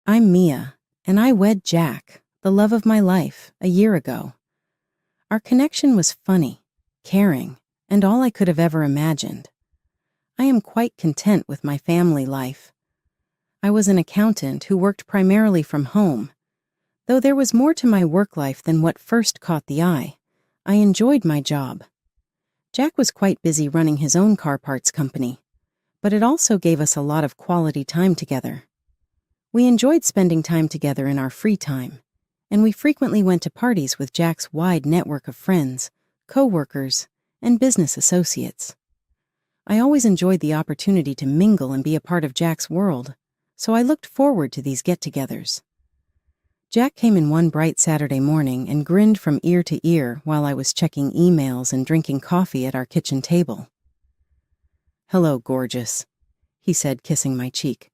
I'm Mia, and I wed Jack, the love of my life, a year ago. Our connection was funny, caring, and all I could have ever imagined. I am quite content with my family life. I was an accountant who worked primarily from home. Though there was more to my work life than what first caught the eye, I enjoyed my job. Jack was quite busy running his own car parts company, but it also gave us a lot of quality time together. We enjoyed spending time together in our free time, and we frequently went to parties with Jack's wide network of friends, co-workers, and business associates. I always enjoyed the opportunity to mingle and be a part of Jack's world, so I looked forward to these get-togethers. Jack came in one bright Saturday morning and grinned from ear to ear while I was checking emails and drinking coffee at our kitchen table. "Hello, gorgeous," he said, kissing my cheek.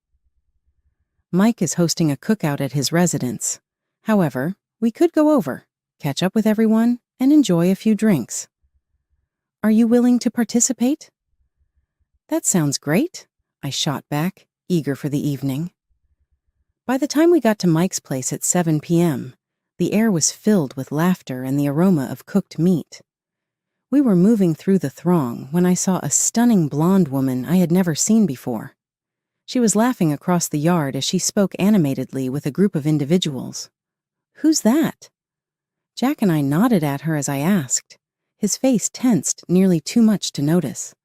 Mike is hosting a cookout at his residence. However, we could go over, catch up with everyone, and enjoy a few drinks. Are you willing to participate? That sounds great, I shot back, eager for the evening. By the time we got to Mike's place at 7 p.m., the air was filled with laughter and the aroma of cooked meat. We were moving through the throng when I saw a stunning blonde woman I had never seen before. She was laughing across the yard as she spoke animatedly with a group of individuals. "Who's that?" Jack and I nodded at her as I asked. His face tensed nearly too much to notice.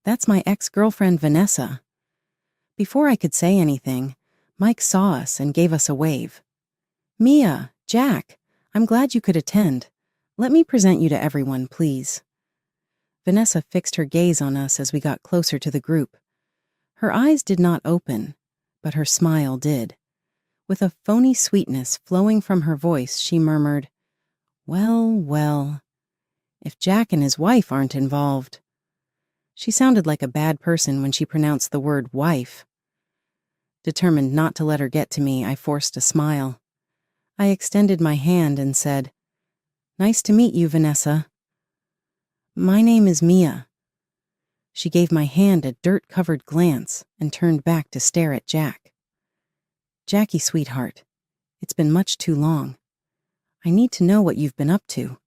"That's my ex-girlfriend Vanessa." Before I could say anything, Mike saw us and gave us a wave. "Mia, Jack, I'm glad you could attend. Let me present you to everyone, please." Vanessa fixed her gaze on us as we got closer to the group. Her eyes did not open, but her smile did. With a phony sweetness flowing from her voice, she murmured, "Well, well, if Jack and his wife aren't involved." She sounded like a bad person when she pronounced the word wife. Determined not to let her get to me, I forced a smile. I extended my hand and said, "Nice to meet you, Vanessa." "My name is Mia." She gave my hand a dirt-covered glance and turned back to stare at Jack. "Jackie, sweetheart, it's been much too long. I need to know what you've been up to."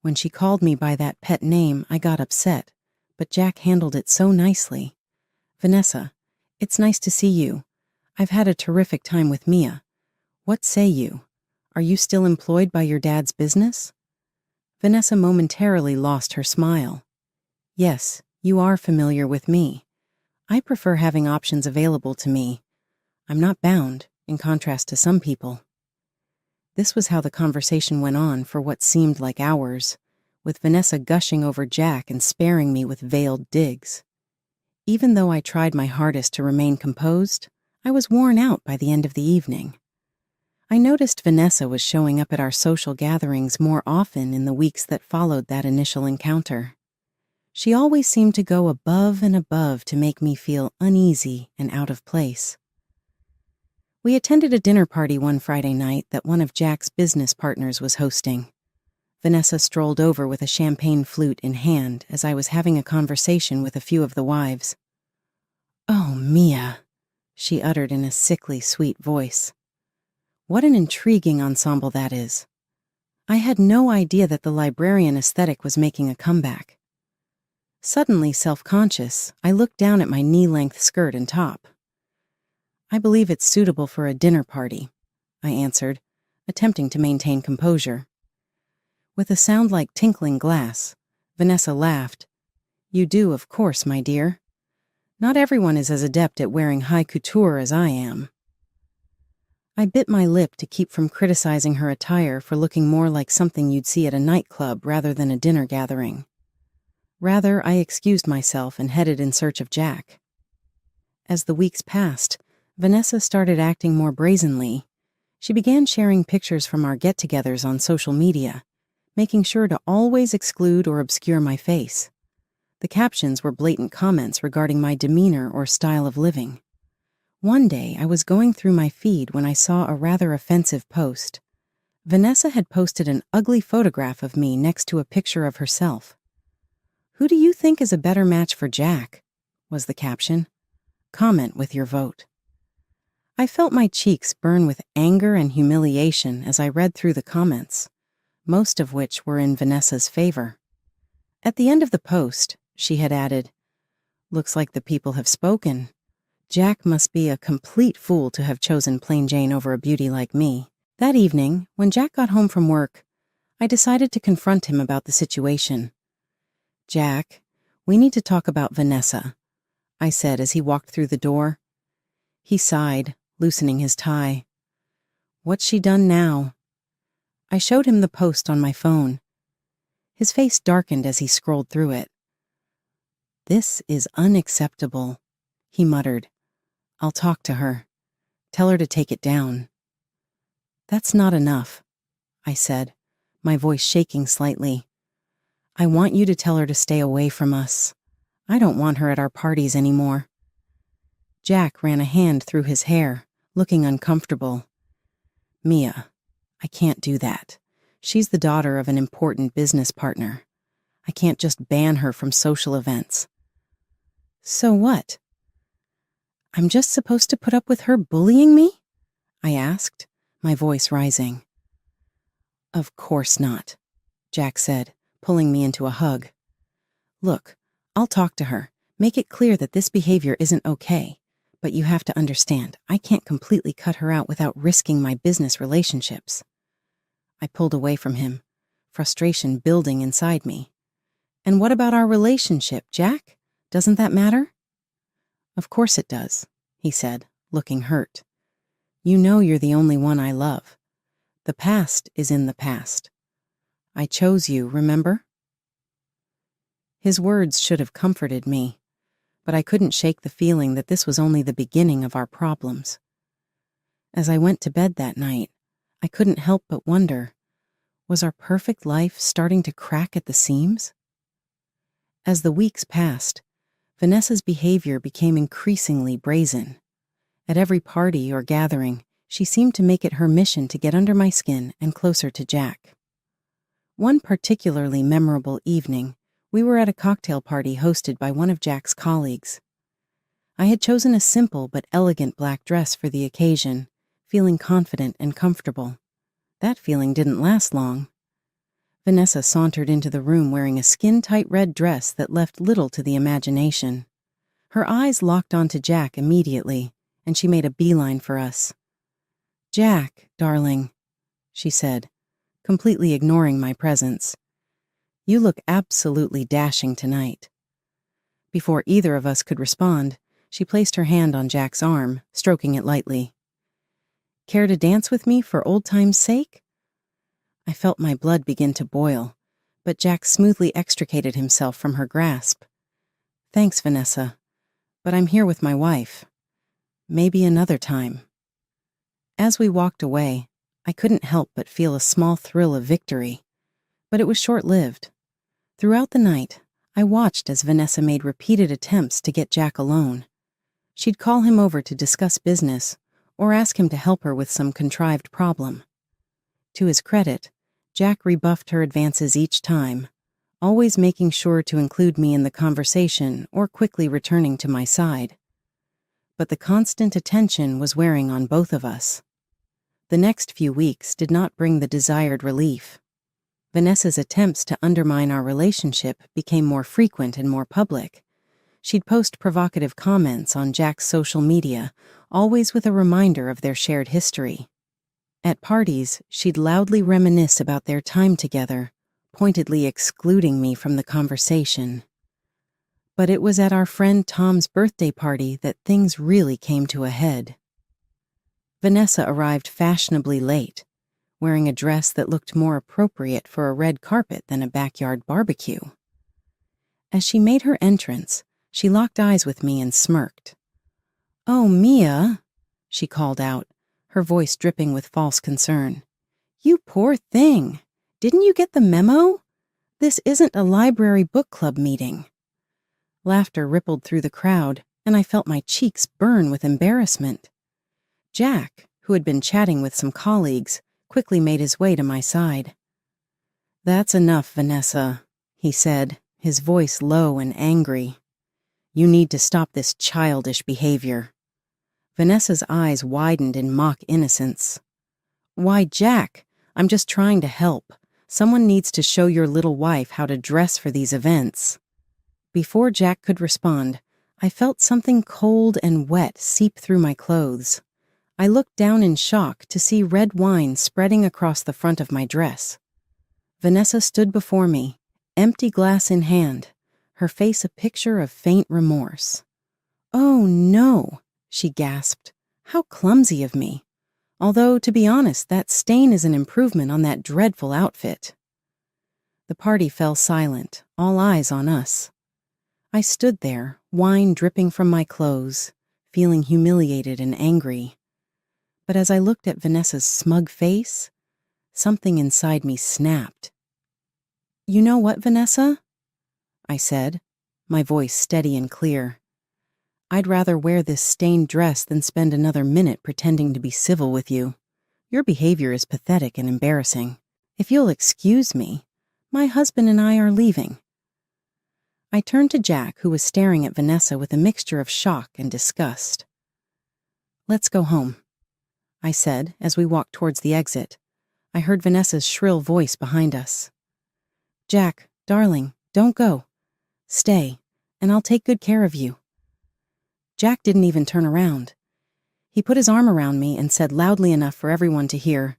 When she called me by that pet name, I got upset, but Jack handled it so nicely. "Vanessa, it's nice to see you. I've had a terrific time with Mia. What say you? Are you still employed by your dad's business?" Vanessa momentarily lost her smile. "Yes, you are familiar with me. I prefer having options available to me. I'm not bound, in contrast to some people." This was how the conversation went on for what seemed like hours, with Vanessa gushing over Jack and sparing me with veiled digs. Even though I tried my hardest to remain composed, I was worn out by the end of the evening. I noticed Vanessa was showing up at our social gatherings more often in the weeks that followed that initial encounter. She always seemed to go above and above to make me feel uneasy and out of place. We attended a dinner party one Friday night that one of Jack's business partners was hosting. Vanessa strolled over with a champagne flute in hand as I was having a conversation with a few of the wives. "Oh, Mia," she uttered in a sickly sweet voice. "What an intriguing ensemble that is. I had no idea that the librarian aesthetic was making a comeback." Suddenly self-conscious, I looked down at my knee-length skirt and top. "I believe it's suitable for a dinner party," I answered, attempting to maintain composure. With a sound like tinkling glass, Vanessa laughed. "You do, of course, my dear. Not everyone is as adept at wearing high couture as I am." I bit my lip to keep from criticizing her attire for looking more like something you'd see at a nightclub rather than a dinner gathering. Rather, I excused myself and headed in search of Jack. As the weeks passed, Vanessa started acting more brazenly. She began sharing pictures from our get-togethers on social media, making sure to always exclude or obscure my face. The captions were blatant comments regarding my demeanor or style of living. One day, I was going through my feed when I saw a rather offensive post. Vanessa had posted an ugly photograph of me next to a picture of herself. "Who do you think is a better match for Jack?" was the caption. "Comment with your vote." I felt my cheeks burn with anger and humiliation as I read through the comments, most of which were in Vanessa's favor. At the end of the post, she had added, "Looks like the people have spoken. Jack must be a complete fool to have chosen plain Jane over a beauty like me." That evening, when Jack got home from work, I decided to confront him about the situation. "Jack, we need to talk about Vanessa," I said as he walked through the door. He sighed, loosening his tie. "What's she done now?" I showed him the post on my phone. His face darkened as he scrolled through it. "This is unacceptable," he muttered. "I'll talk to her. Tell her to take it down." "That's not enough," I said, my voice shaking slightly. "I want you to tell her to stay away from us. I don't want her at our parties anymore." Jack ran a hand through his hair, looking uncomfortable. "Mia, I can't do that. She's the daughter of an important business partner. I can't just ban her from social events." "So what? I'm just supposed to put up with her bullying me?" I asked, my voice rising. "Of course not," Jack said, pulling me into a hug. "Look, I'll talk to her, make it clear that this behavior isn't okay, but you have to understand, I can't completely cut her out without risking my business relationships." I pulled away from him, frustration building inside me. "And what about our relationship, Jack? Doesn't that matter?" "Of course it does," he said, looking hurt. "You know you're the only one I love. The past is in the past. I chose you, remember?" His words should have comforted me, but I couldn't shake the feeling that this was only the beginning of our problems. As I went to bed that night, I couldn't help but wonder, was our perfect life starting to crack at the seams? As the weeks passed, Vanessa's behavior became increasingly brazen. At every party or gathering, she seemed to make it her mission to get under my skin and closer to Jack. One particularly memorable evening, we were at a cocktail party hosted by one of Jack's colleagues. I had chosen a simple but elegant black dress for the occasion, feeling confident and comfortable. That feeling didn't last long. Vanessa sauntered into the room wearing a skin-tight red dress that left little to the imagination. Her eyes locked onto Jack immediately, and she made a beeline for us. "Jack, darling," she said, completely ignoring my presence. "You look absolutely dashing tonight." Before either of us could respond, she placed her hand on Jack's arm, stroking it lightly. "Care to dance with me for old time's sake?" I felt my blood begin to boil, but Jack smoothly extricated himself from her grasp. "Thanks, Vanessa, but I'm here with my wife. Maybe another time." As we walked away, I couldn't help but feel a small thrill of victory, but it was short-lived. Throughout the night, I watched as Vanessa made repeated attempts to get Jack alone. She'd call him over to discuss business or ask him to help her with some contrived problem. To his credit, Jack rebuffed her advances each time, always making sure to include me in the conversation or quickly returning to my side. But the constant attention was wearing on both of us. The next few weeks did not bring the desired relief. Vanessa's attempts to undermine our relationship became more frequent and more public. She'd post provocative comments on Jack's social media, always with a reminder of their shared history. At parties, she'd loudly reminisce about their time together, pointedly excluding me from the conversation. But it was at our friend Tom's birthday party that things really came to a head. Vanessa arrived fashionably late, wearing a dress that looked more appropriate for a red carpet than a backyard barbecue. As she made her entrance, she locked eyes with me and smirked. "Oh, Mia," she called out, her voice dripping with false concern. "You poor thing. Didn't you get the memo? This isn't a library book club meeting." Laughter rippled through the crowd, and I felt my cheeks burn with embarrassment. Jack, who had been chatting with some colleagues, quickly made his way to my side. "That's enough, Vanessa," he said, his voice low and angry. "You need to stop this childish behavior." Vanessa's eyes widened in mock innocence. Why, Jack, I'm just trying to help. Someone needs to show your little wife how to dress for these events. Before Jack could respond, I felt something cold and wet seep through my clothes. I looked down in shock to see red wine spreading across the front of my dress. Vanessa stood before me, empty glass in hand, her face a picture of faint remorse. "Oh, no," she gasped. "How clumsy of me. Although, to be honest, that stain is an improvement on that dreadful outfit." The party fell silent, all eyes on us. I stood there, wine dripping from my clothes, feeling humiliated and angry. But as I looked at Vanessa's smug face, something inside me snapped. "You know what, Vanessa?" I said, my voice steady and clear. "I'd rather wear this stained dress than spend another minute pretending to be civil with you. Your behavior is pathetic and embarrassing. If you'll excuse me, my husband and I are leaving." I turned to Jack, who was staring at Vanessa with a mixture of shock and disgust. "Let's go home," I said as we walked towards the exit. I heard Vanessa's shrill voice behind us. "Jack, darling, don't go. Stay, and I'll take good care of you." Jack didn't even turn around. He put his arm around me and said loudly enough for everyone to hear,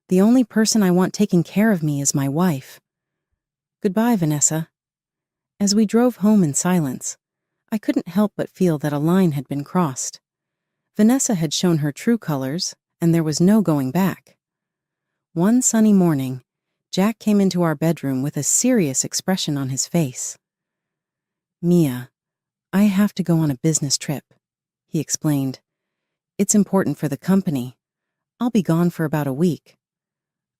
"The only person I want taking care of me is my wife. Goodbye, Vanessa." As we drove home in silence, I couldn't help but feel that a line had been crossed. Vanessa had shown her true colors, and there was no going back. One sunny morning, Jack came into our bedroom with a serious expression on his face. "Mia, I have to go on a business trip," he explained. "It's important for the company. I'll be gone for about a week."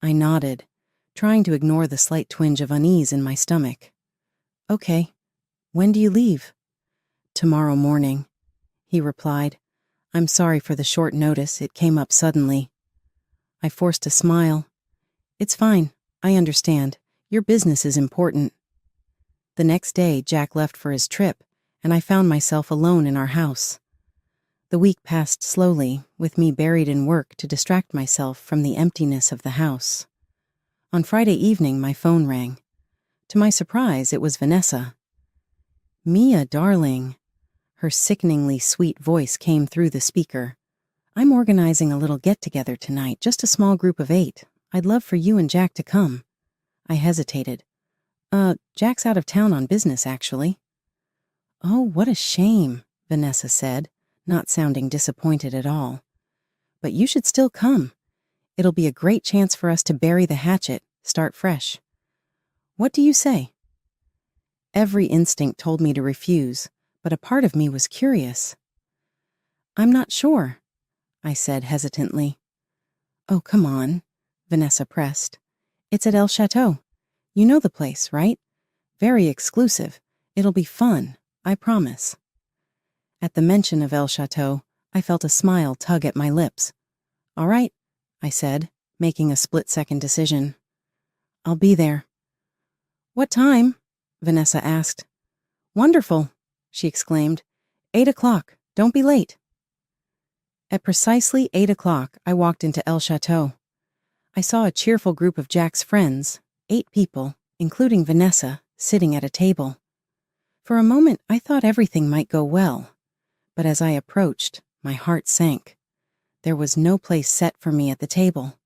I nodded, trying to ignore the slight twinge of unease in my stomach. "Okay. When do you leave?" "Tomorrow morning," he replied. "I'm sorry for the short notice. It came up suddenly." I forced a smile. "It's fine. I understand. Your business is important." The next day, Jack left for his trip, and I found myself alone in our house. The week passed slowly, with me buried in work to distract myself from the emptiness of the house. On Friday evening, my phone rang. To my surprise, it was Vanessa. "Mia, darling." Her sickeningly sweet voice came through the speaker. "I'm organizing a little get-together tonight, just a small group of 8. I'd love for you and Jack to come." I hesitated. Jack's out of town on business, actually." "Oh, what a shame," Vanessa said, not sounding disappointed at all. "But you should still come. It'll be a great chance for us to bury the hatchet, start fresh. What do you say?" Every instinct told me to refuse, but a part of me was curious. "I'm not sure," I said hesitantly. "Oh, come on," Vanessa pressed. "It's at El Chateau. You know the place, right? Very exclusive. It'll be fun, I promise." At the mention of El Chateau, I felt a smile tug at my lips. "All right," I said, making a split-second decision. "I'll be there." "What time?" Vanessa asked. "Wonderful," she exclaimed. 8 o'clock. Don't be late." At precisely 8 o'clock, I walked into El Chateau. I saw a cheerful group of Jack's friends, 8 people, including Vanessa, sitting at a table. For a moment, I thought everything might go well. But as I approached, my heart sank. There was no place set for me at the table.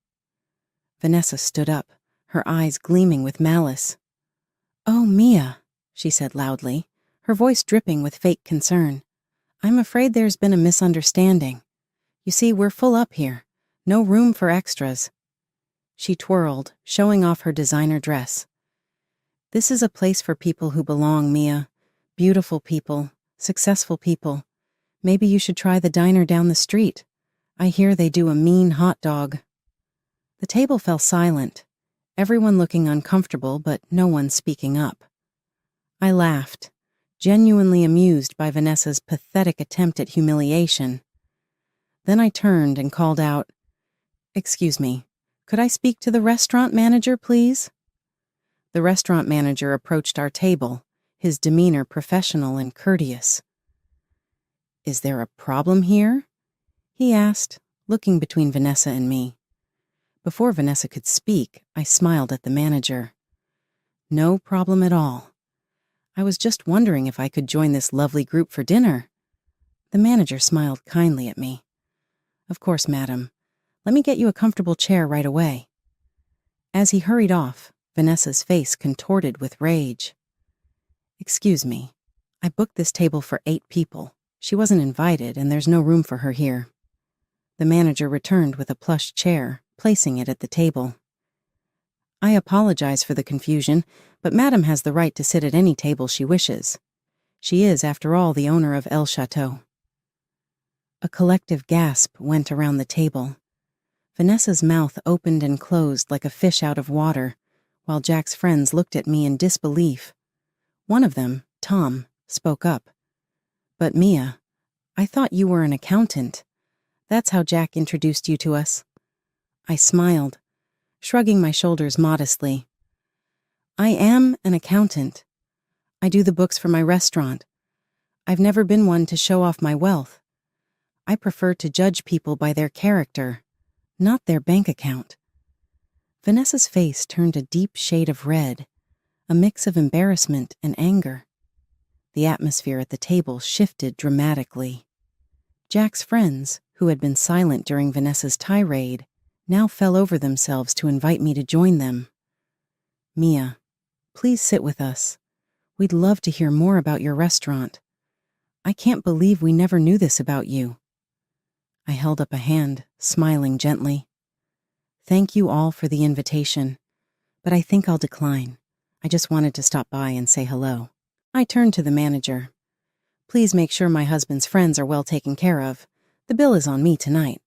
Vanessa stood up, her eyes gleaming with malice. "Oh, Mia," she said loudly, her voice dripping with fake concern. "I'm afraid there's been a misunderstanding. You see, we're full up here. No room for extras." She twirled, showing off her designer dress. "This is a place for people who belong, Mia. Beautiful people, successful people. Maybe you should try the diner down the street. I hear they do a mean hot dog." The table fell silent, everyone looking uncomfortable, but no one speaking up. I laughed, genuinely amused by Vanessa's pathetic attempt at humiliation. Then I turned and called out, "Excuse me, could I speak to the restaurant manager, please?" The restaurant manager approached our table, his demeanor professional and courteous. "Is there a problem here?" he asked, looking between Vanessa and me. Before Vanessa could speak, I smiled at the manager. No problem at all. I was just wondering if I could join this lovely group for dinner. The manager smiled kindly at me. Of course, madam. Let me get you a comfortable chair right away. As he hurried off, Vanessa's face contorted with rage. Excuse me. I booked this table for 8 people. She wasn't invited, and there's no room for her here. The manager returned with a plush chair, placing it at the table. I apologize for the confusion, but Madame has the right to sit at any table she wishes. She is, after all, the owner of El Chateau. A collective gasp went around the table. Vanessa's mouth opened and closed like a fish out of water, while Jack's friends looked at me in disbelief. One of them, Tom, spoke up. But Mia, I thought you were an accountant. That's how Jack introduced you to us. I smiled, shrugging my shoulders modestly. I am an accountant. I do the books for my restaurant. I've never been one to show off my wealth. I prefer to judge people by their character, not their bank account. Vanessa's face turned a deep shade of red, a mix of embarrassment and anger. The atmosphere at the table shifted dramatically. Jack's friends, who had been silent during Vanessa's tirade, now fell over themselves to invite me to join them. Mia, please sit with us. We'd love to hear more about your restaurant. I can't believe we never knew this about you. I held up a hand, smiling gently. Thank you all for the invitation, but I think I'll decline. I just wanted to stop by and say hello. I turned to the manager. Please make sure my husband's friends are well taken care of. The bill is on me tonight.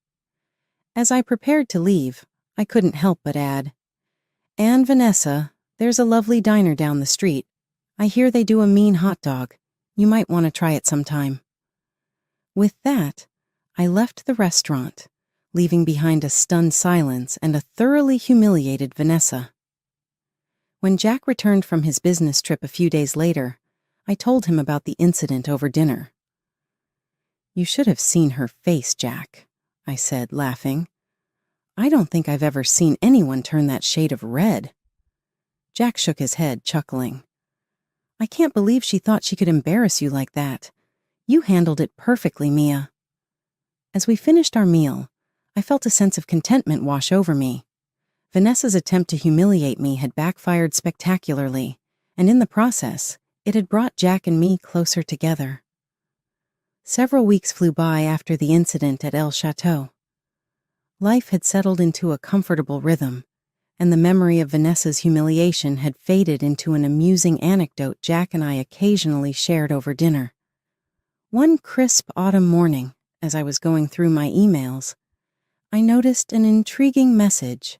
As I prepared to leave, I couldn't help but add, And Vanessa, there's a lovely diner down the street. I hear they do a mean hot dog. You might want to try it sometime. With that, I left the restaurant, leaving behind a stunned silence and a thoroughly humiliated Vanessa. When Jack returned from his business trip a few days later, I told him about the incident over dinner. You should have seen her face, Jack, I said, laughing. I don't think I've ever seen anyone turn that shade of red. Jack shook his head, chuckling. I can't believe she thought she could embarrass you like that. You handled it perfectly, Mia. As we finished our meal, I felt a sense of contentment wash over me. Vanessa's attempt to humiliate me had backfired spectacularly, and in the process, it had brought Jack and me closer together. Several weeks flew by after the incident at El Chateau. Life had settled into a comfortable rhythm, and the memory of Vanessa's humiliation had faded into an amusing anecdote Jack and I occasionally shared over dinner. One crisp autumn morning, as I was going through my emails, I noticed an intriguing message.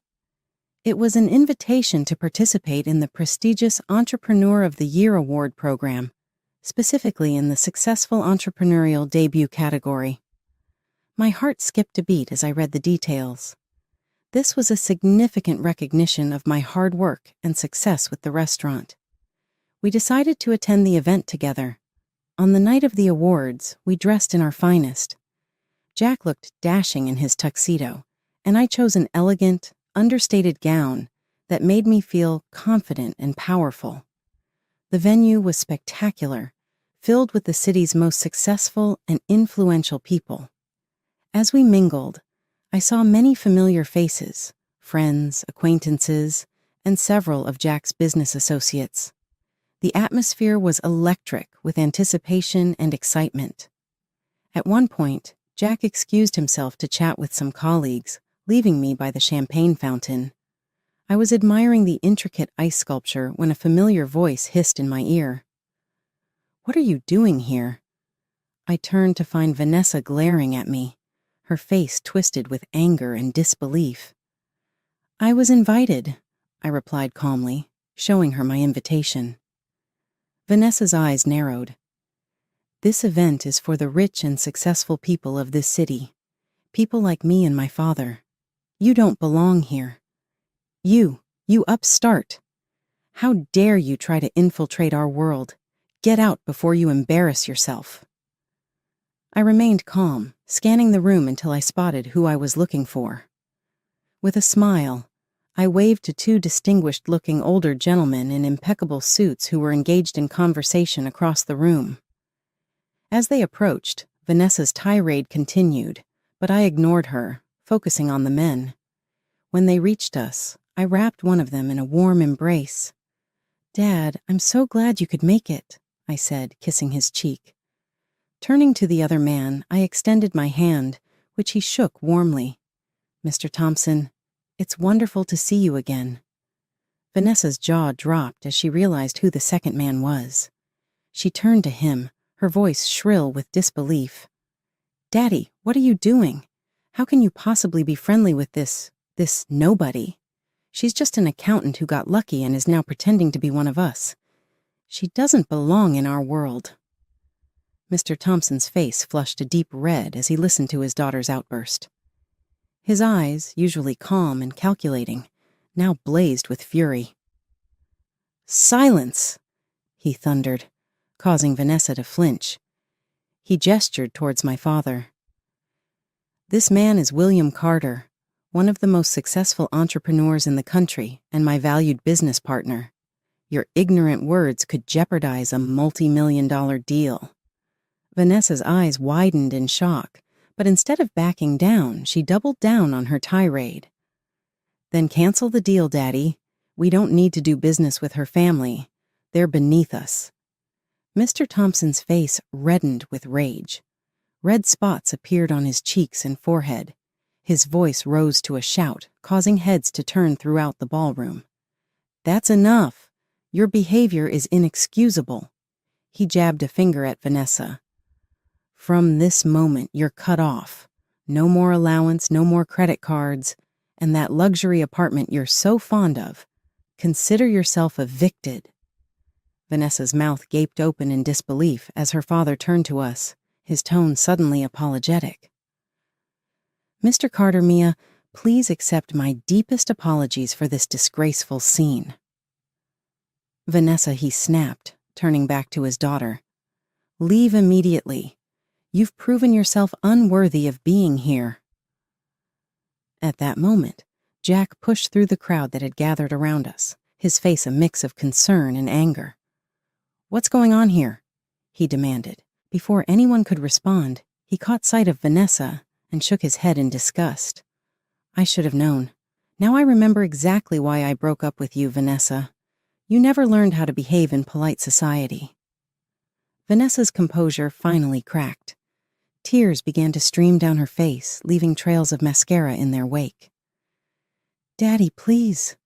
It was an invitation to participate in the prestigious Entrepreneur of the Year Award program, specifically in the Successful Entrepreneurial Debut category. My heart skipped a beat as I read the details. This was a significant recognition of my hard work and success with the restaurant. We decided to attend the event together. On the night of the awards, we dressed in our finest. Jack looked dashing in his tuxedo, and I chose an elegant, understated gown that made me feel confident and powerful. The venue was spectacular, filled with the city's most successful and influential people. As we mingled, I saw many familiar faces, friends, acquaintances, and several of Jack's business associates. The atmosphere was electric with anticipation and excitement. At one point, Jack excused himself to chat with some colleagues, leaving me by the champagne fountain. I was admiring the intricate ice sculpture when a familiar voice hissed in my ear. What are you doing here? I turned to find Vanessa glaring at me, her face twisted with anger and disbelief. I was invited, I replied calmly, showing her my invitation. Vanessa's eyes narrowed. This event is for the rich and successful people of this city, people like me and my father. You don't belong here. You upstart. How dare you try to infiltrate our world? Get out before you embarrass yourself. I remained calm, scanning the room until I spotted who I was looking for. With a smile, I waved to two distinguished-looking older gentlemen in impeccable suits who were engaged in conversation across the room. As they approached, Vanessa's tirade continued, but I ignored her, focusing on the men. When they reached us, I wrapped one of them in a warm embrace. "Dad, I'm so glad you could make it," I said, kissing his cheek. Turning to the other man, I extended my hand, which he shook warmly. "Mr. Thompson, it's wonderful to see you again." Vanessa's jaw dropped as she realized who the second man was. She turned to him, her voice shrill with disbelief. "Daddy, what are you doing? How can you possibly be friendly with this nobody? She's just an accountant who got lucky and is now pretending to be one of us. She doesn't belong in our world." Mr. Thompson's face flushed a deep red as he listened to his daughter's outburst. His eyes, usually calm and calculating, now blazed with fury. "Silence!" he thundered, causing Vanessa to flinch. He gestured towards my father. "This man is William Carter, one of the most successful entrepreneurs in the country and my valued business partner. Your ignorant words could jeopardize a multi-million-dollar deal." Vanessa's eyes widened in shock, but instead of backing down, she doubled down on her tirade. "Then cancel the deal, Daddy. We don't need to do business with her family. They're beneath us." Mr. Thompson's face reddened with rage. Red spots appeared on his cheeks and forehead. His voice rose to a shout, causing heads to turn throughout the ballroom. "That's enough. Your behavior is inexcusable." He jabbed a finger at Vanessa. "From this moment, you're cut off. No more allowance, no more credit cards, and that luxury apartment you're so fond of. Consider yourself evicted." Vanessa's mouth gaped open in disbelief as her father turned to us, his tone suddenly apologetic. "Mr. Carter, Mia, please accept my deepest apologies for this disgraceful scene." "Vanessa," he snapped, turning back to his daughter. "Leave immediately. You've proven yourself unworthy of being here." At that moment, Jack pushed through the crowd that had gathered around us, his face a mix of concern and anger. "What's going on here?" he demanded. Before anyone could respond, he caught sight of Vanessa and shook his head in disgust. "I should have known. Now I remember exactly why I broke up with you, Vanessa. You never learned how to behave in polite society." Vanessa's composure finally cracked. Tears began to stream down her face, leaving trails of mascara in their wake. "Daddy, please,"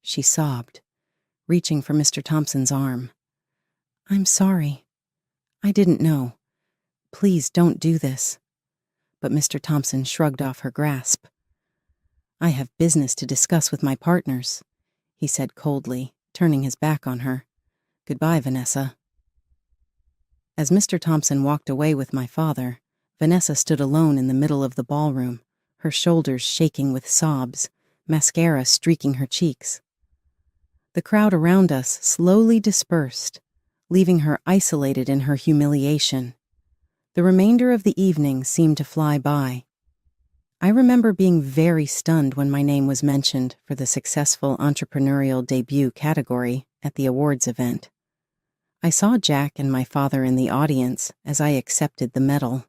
she sobbed, reaching for Mr. Thompson's arm. "I'm sorry. I didn't know. Please don't do this." But Mr. Thompson shrugged off her grasp. "I have business to discuss with my partners," he said coldly, turning his back on her. "Goodbye, Vanessa." As Mr. Thompson walked away with my father, Vanessa stood alone in the middle of the ballroom, her shoulders shaking with sobs, mascara streaking her cheeks. The crowd around us slowly dispersed, leaving her isolated in her humiliation. The remainder of the evening seemed to fly by. I remember being very stunned when my name was mentioned for the successful entrepreneurial debut category at the awards event. I saw Jack and my father in the audience as I accepted the medal.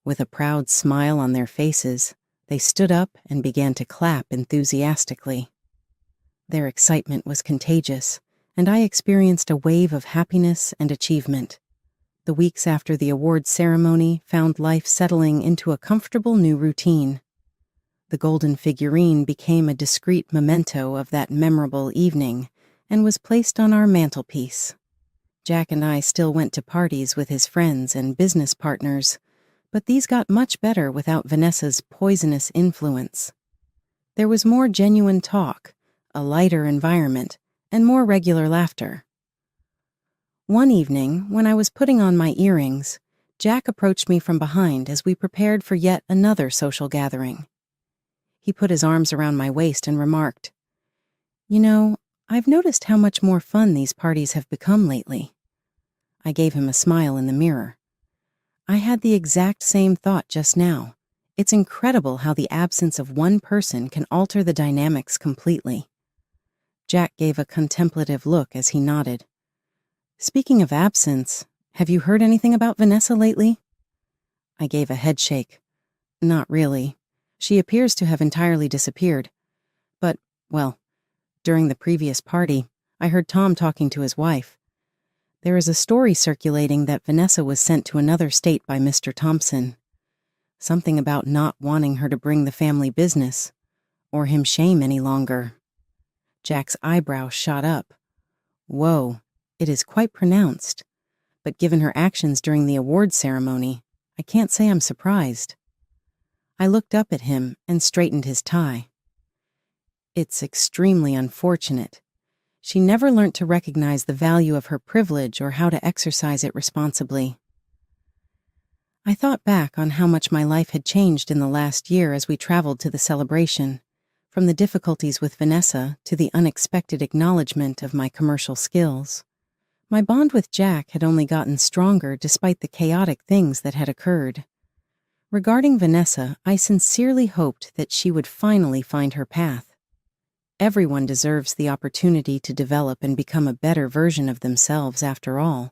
With a proud smile on their faces, they stood up and began to clap enthusiastically. Their excitement was contagious, and I experienced a wave of happiness and achievement. The weeks after the awards ceremony found life settling into a comfortable new routine. The golden figurine became a discreet memento of that memorable evening and was placed on our mantelpiece. Jack and I still went to parties with his friends and business partners, but these got much better without Vanessa's poisonous influence. There was more genuine talk, a lighter environment, and more regular laughter. One evening, when I was putting on my earrings, Jack approached me from behind as we prepared for yet another social gathering. He put his arms around my waist and remarked, "You know, I've noticed how much more fun these parties have become lately." I gave him a smile in the mirror. I had the exact same thought just now. It's incredible how the absence of one person can alter the dynamics completely. Jack gave a contemplative look as he nodded. Speaking of absence, have you heard anything about Vanessa lately? I gave a head shake. Not really. She appears to have entirely disappeared. But, well, during the previous party, I heard Tom talking to his wife. There is a story circulating that Vanessa was sent to another state by Mr. Thompson. Something about not wanting her to bring the family business, or him shame any longer. Jack's eyebrows shot up. Whoa, it is quite pronounced. But given her actions during the awards ceremony, I can't say I'm surprised. I looked up at him and straightened his tie. It's extremely unfortunate. She never learnt to recognize the value of her privilege or how to exercise it responsibly. I thought back on how much my life had changed in the last year as we traveled to the celebration, from the difficulties with Vanessa to the unexpected acknowledgement of my commercial skills. My bond with Jack had only gotten stronger despite the chaotic things that had occurred. Regarding Vanessa, I sincerely hoped that she would finally find her path. Everyone deserves the opportunity to develop and become a better version of themselves after all.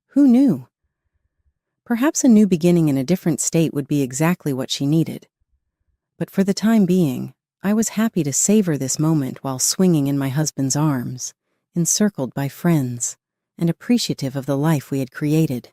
Who knew? Perhaps a new beginning in a different state would be exactly what she needed. But for the time being, I was happy to savor this moment while swinging in my husband's arms, encircled by friends, and appreciative of the life we had created.